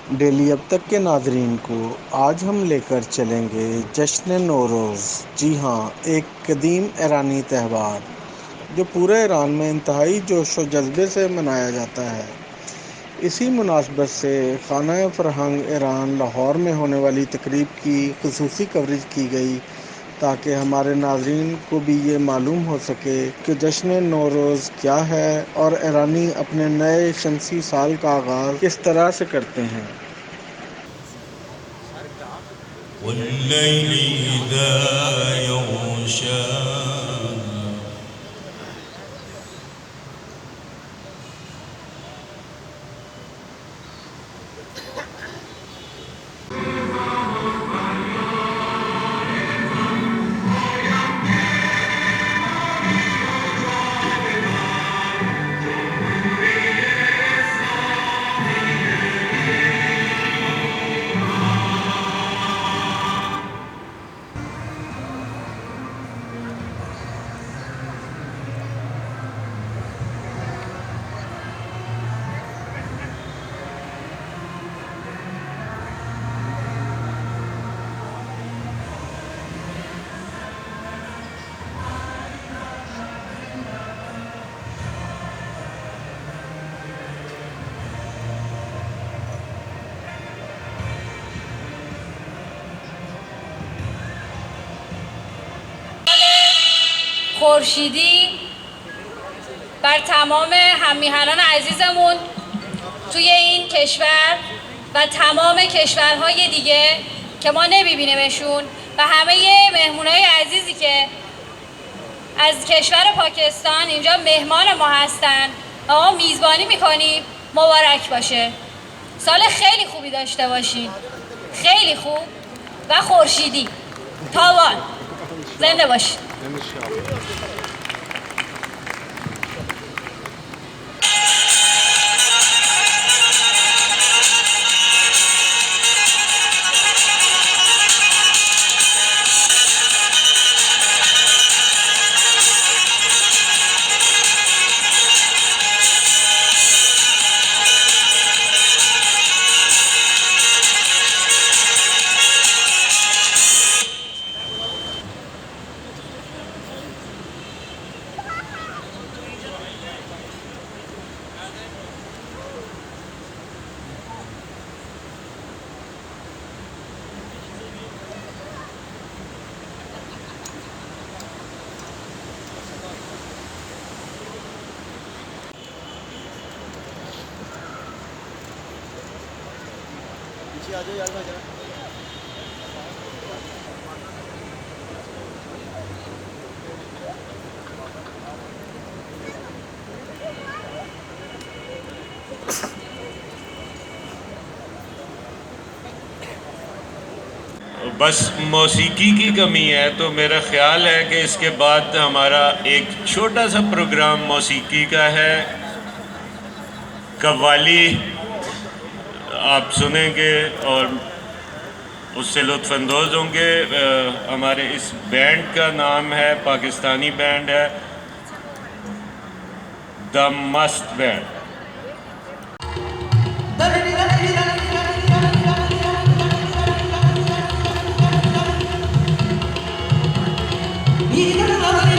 डेली अब तक के नाज़रीन को आज हम लेकर चलेंगे जश्न नौरोज़। जी हाँ, एक कदीम ईरानी त्यौहार जो पूरे ईरान में इंतहाई जोश व जज्बे से मनाया जाता है। इसी मुनासबत से खाना फ़रहंग ईरान लाहौर में होने वाली तकरीब की ख़ुसूसी कवरेज की गई ताकि हमारे नाज़रीन को भी ये मालूम हो सके कि जश्न नौरोज़ क्या है और ईरानी अपने नए शमसी साल का आगाज़ किस तरह से करते हैं। والليل إذا يغشى خورشیدی بر تمام هم‌میهنان عزیزمون توی این کشور و تمام کشورهای دیگه که ما نمیبینیمشون و همه مهمونای عزیزی که از کشور پاکستان اینجا مهمان ما هستن و ما میزبانی میکنیم، مبارک باشه. سال خیلی خوبی داشته باشین، خیلی خوب و خورشیدی. تاوان زنده باشین. बस मौसीकी की कमी है, तो मेरा ख़्याल है कि इसके बाद हमारा एक छोटा सा प्रोग्राम मौसीकी का है। कव्वाली आप सुनेंगे और उससे लुत्फ़अंदोज़ होंगे। हमारे इस बैंड का नाम है, पाकिस्तानी बैंड है, द मस्त बैंड। You're